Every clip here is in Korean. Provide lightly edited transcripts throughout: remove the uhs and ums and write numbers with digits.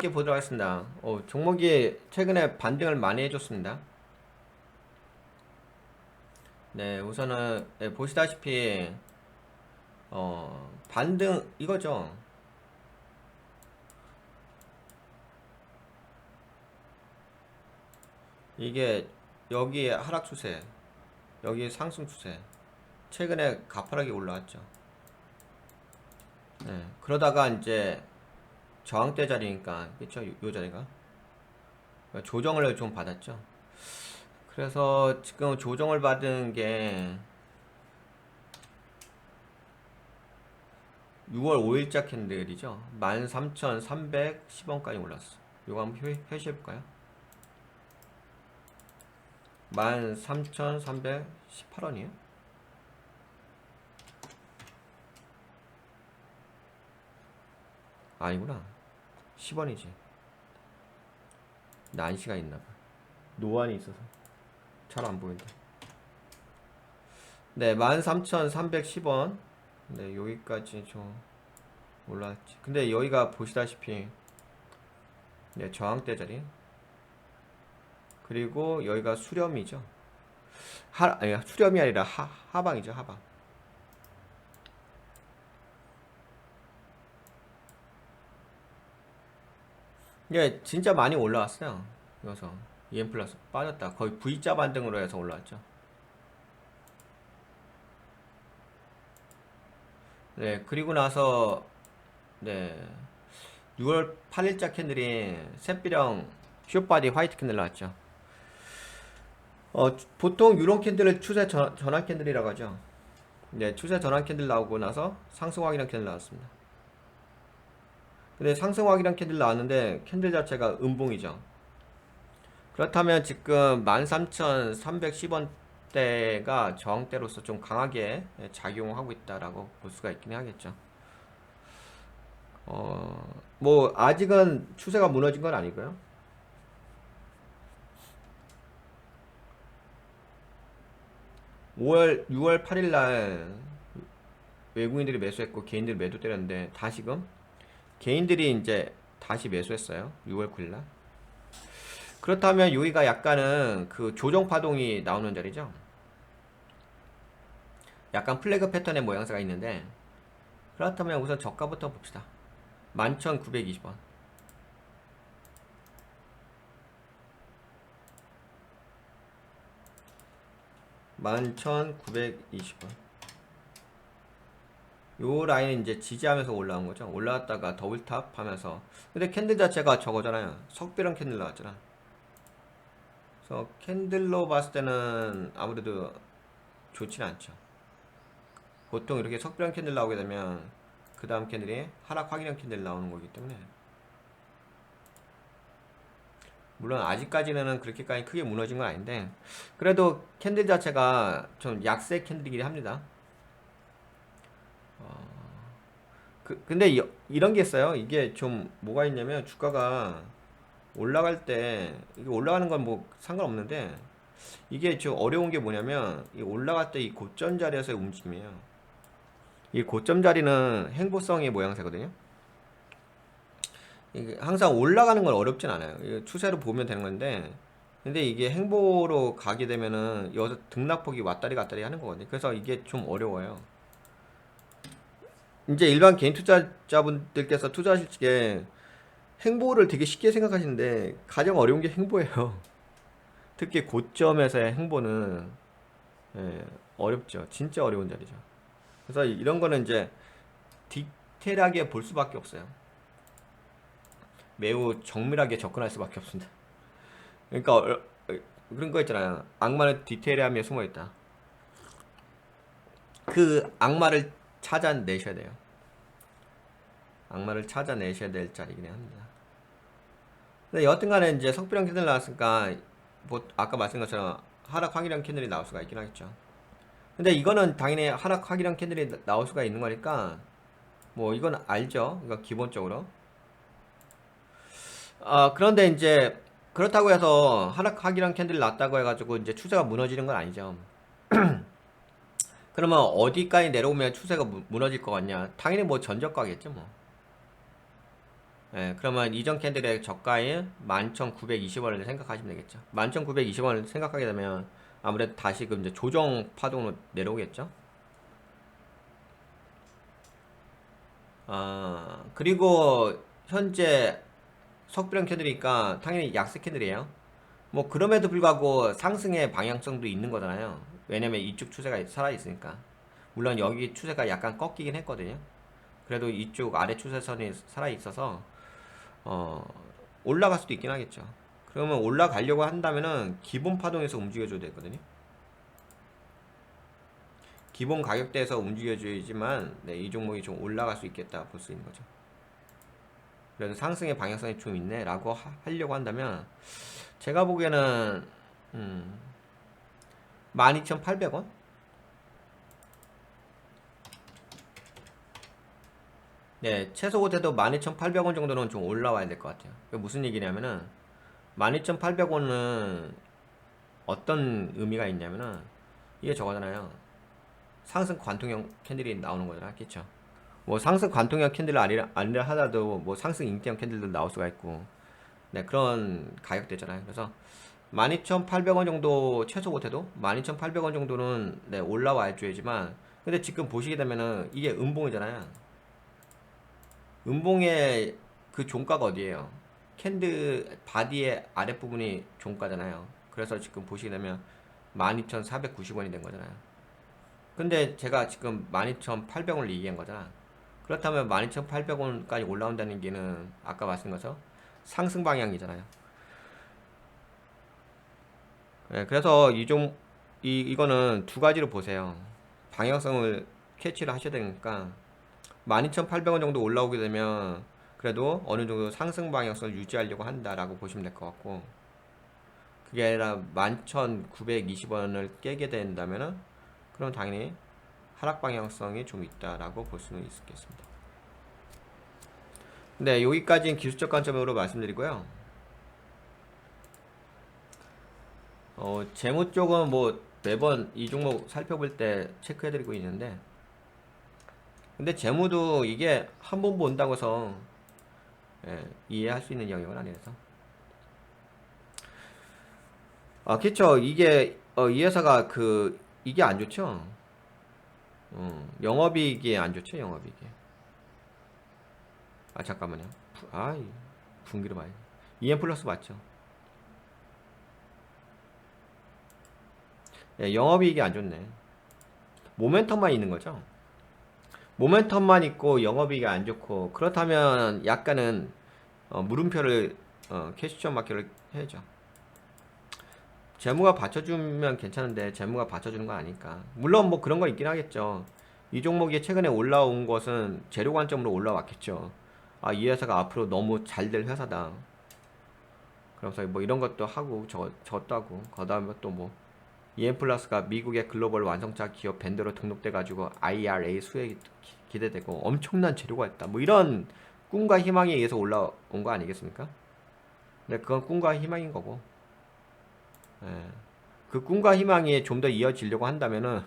쉽게 보도록 하겠습니다. 종목이 최근에 반등을 많이 해줬습니다. 네, 우선은 네, 보시다시피 반등 이거죠. 이게 여기 하락 추세, 여기 상승 추세. 최근에 가파르게 올라왔죠. 네, 그러다가 이제 저항대 자리니까 그쵸? 요 자리가 조정을 좀 받았죠. 그래서 지금 조정을 받은 게 6월 5일자 캔들이죠. 13,310원까지 올랐어. 요거 한번 표시해볼까요? 13,318원이에요? 아니구나. 10원이지. 난시가 있나봐. 노안이 있어서 잘 안 보인다. 네, 13,310원. 네, 여기까지 좀 올라왔지. 근데 여기가 보시다시피 네, 저항대 자리. 그리고 여기가 수렴이죠. 아니, 수렴이 아니라 하방이죠, 하방. 예, 진짜 많이 올라왔어요. 여기서 EM 플러스 빠졌다. 거의 V자 반등으로 해서 올라왔죠. 네, 그리고 나서 네, 6월 8일자 캔들이 샛비령 슈바디 화이트 캔들 나왔죠. 보통 이런 캔들을 추세 전환 캔들이라고 하죠. 네, 추세 전환 캔들 나오고 나서 상승 확인한 캔들 나왔습니다. 근데 상승 확인한 캔들 나왔는데 캔들 자체가 음봉이죠. 그렇다면 지금 13,310원대가 저항대로서 좀 강하게 작용하고 있다라고 볼 수가 있긴 하겠죠. 뭐 아직은 추세가 무너진 건 아니고요. 6월 8일 날 외국인들이 매수했고 개인들이 매도 때렸는데 다시금 개인들이 이제 다시 매수했어요. 6월 9일 날. 그렇다면 여기가 약간은 그 조정 파동이 나오는 자리죠. 약간 플래그 패턴의 모양새가 있는데 그렇다면 우선 저가부터 봅시다. 11,920원. 11,920원. 요 라인 이제 지지하면서 올라온 거죠. 올라왔다가 더블탑 하면서. 근데 캔들 자체가 저거잖아요. 석비랑 캔들 나왔잖아. 그래서 캔들로 봤을 때는 아무래도 좋진 않죠. 보통 이렇게 석비랑 캔들 나오게 되면 그 다음 캔들이 하락 확인형 캔들 나오는 거기 때문에 물론 아직까지는 그렇게까지 크게 무너진 건 아닌데 그래도 캔들 자체가 좀 약세 캔들이긴 합니다. 근데 이런 게 있어요. 이게 좀 뭐가 있냐면 주가가 올라갈 때 이게 올라가는 건 뭐 상관없는데 이게 좀 어려운 게 뭐냐면 이 올라갈 때 이 고점 자리에서의 움직임이에요. 이 고점 자리는 행보성의 모양새거든요. 이게 항상 올라가는 건 어렵진 않아요. 이거 추세로 보면 되는 건데 근데 이게 행보로 가게 되면은 여기서 등락폭이 왔다리 갔다리 하는 거거든요. 그래서 이게 좀 어려워요. 이제 일반 개인 투자자분들께서 투자하실 때 행보를 되게 쉽게 생각하시는데 가장 어려운 게 행보예요. 특히 고점에서의 행보는 예, 어렵죠. 진짜 어려운 자리죠. 그래서 이런 거는 이제 디테일하게 볼 수밖에 없어요. 매우 정밀하게 접근할 수밖에 없습니다. 그러니까 그런 거 있잖아요. 악마는 디테일함에 숨어 있다. 그 악마를 찾아내셔야 돼요. 악마를 찾아내셔야 될 자리긴 합니다. 근데 여튼간에 이제 석비랑 캔들 나왔으니까 뭐 아까 말씀드린 것처럼 하락 확인형 캔들이 나올 수가 있긴 하겠죠. 근데 이거는 당연히 하락 확인형 캔들이 나올 수가 있는 거니까 뭐 이건 알죠. 이거 기본적으로. 그런데 이제 그렇다고 해서 하락 확인형 캔들이 났다고 해가지고 이제 추세가 무너지는 건 아니죠. 그러면 어디까지 내려오면 추세가 무너질 것 같냐? 당연히 뭐 전저가겠죠 뭐. 예, 그러면 이전 캔들의 저가인 11,920원을 생각하시면 되겠죠. 11,920원을 생각하게 되면 아무래도 다시금 이제 조정 파동으로 내려오겠죠. 그리고 현재 석비령 캔들이니까 당연히 약세 캔들이에요. 뭐 그럼에도 불구하고 상승의 방향성도 있는 거잖아요. 왜냐면 이쪽 추세가 살아있으니까. 물론 여기 추세가 약간 꺾이긴 했거든요. 그래도 이쪽 아래 추세선이 살아있어서 어, 올라갈 수도 있긴 하겠죠. 그러면 올라가려고 한다면은 기본 파동에서 움직여줘야 되거든요. 기본 가격대에서 움직여줘야지만 네, 이 종목이 좀 올라갈 수 있겠다 볼 수 있는 거죠. 그래도 상승의 방향성이 좀 있네 라고 하려고 한다면 제가 보기에는 12,800원? 네, 최소 고대도 12,800원 정도는 좀 올라와야 될 것 같아요. 그게 무슨 얘기냐면은 12,800원은 어떤 의미가 있냐면은 이게 저거잖아요. 상승 관통형 캔들이 나오는 거잖아. 그쵸? 뭐 상승 관통형 캔들 아니라 하더라도 뭐 상승 인기형 캔들도 나올 수가 있고 네, 그런 가격대잖아요. 그래서 12,800원 정도 최소 못해도 12,800원 정도는 네, 올라와 줘야지만 근데 지금 보시게 되면은 이게 음봉이잖아요. 음봉의 그 종가가 어디예요? 캔들 바디의 아랫부분이 종가잖아요. 그래서 지금 보시게 되면 12,490원이 된 거잖아요. 근데 제가 지금 12,800원을 얘기한 거잖아. 그렇다면 12,800원까지 올라온다는 얘기는 아까 말씀드린 것처럼 상승 방향이잖아요. 네, 그래서 이거는 두 가지로 보세요. 방향성을 캐치를 하셔야 되니까 12,800원 정도 올라오게 되면 그래도 어느 정도 상승 방향성을 유지하려고 한다라고 보시면 될 것 같고 그게 아니라 11,920원을 깨게 된다면은 그럼 당연히 하락 방향성이 좀 있다라고 볼 수는 있겠습니다. 네, 여기까지는 기술적 관점으로 말씀드리고요. 재무 쪽은 뭐 매번 이 종목 살펴볼 때 체크해드리고 있는데 근데 재무도 이게 한 번 본다고 해서 예, 이해할 수 있는 영역은 아니라서 그쵸. 이게 이 회사가 이게 안 좋죠. 영업이익이 안 좋죠. 영업이익이. 잠깐만요. 분기로 봐야 EM 플러스 맞죠. 예, 영업이익이 안 좋네. 모멘텀만 있는 거죠. 모멘텀만 있고 영업이익이 안 좋고 그렇다면 약간은 물음표를 캐시션 마켓을 해야죠. 재무가 받쳐주면 괜찮은데 재무가 받쳐주는 거 아니까. 물론 뭐 그런 거 있긴 하겠죠. 이 종목이 최근에 올라온 것은 재료 관점으로 올라왔겠죠. 이 회사가 앞으로 너무 잘 될 회사다. 그러면서 뭐 이런 것도 하고 저것도 하고 그다음에 또 뭐 EM 플러스가 미국의 글로벌 완성차 기업 밴드로 등록돼 가지고 IRA 수혜가 기대되고 엄청난 재료가 있다. 뭐 이런 꿈과 희망에 의해서 올라온 거 아니겠습니까? 근데 그건 꿈과 희망인 거고. 예. 그 꿈과 희망이 좀 더 이어지려고 한다면은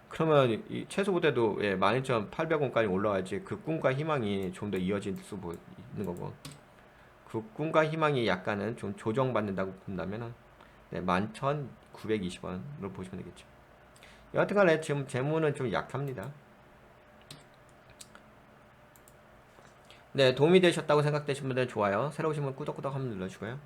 그러면 이 최소보다도 12,800원까지 올라와야지 그 꿈과 희망이 좀 더 이어질 수 있는 거고 그 꿈과 희망이 약간은 좀 조정받는다고 본다면은 11,920원으로 보시면 되겠죠. 여하튼간에 지금 재무는 좀 약합니다. 네, 도움이 되셨다고 생각되신 분들 좋아요. 새로 오신 분 꾸덕꾸덕 한번 눌러주고요.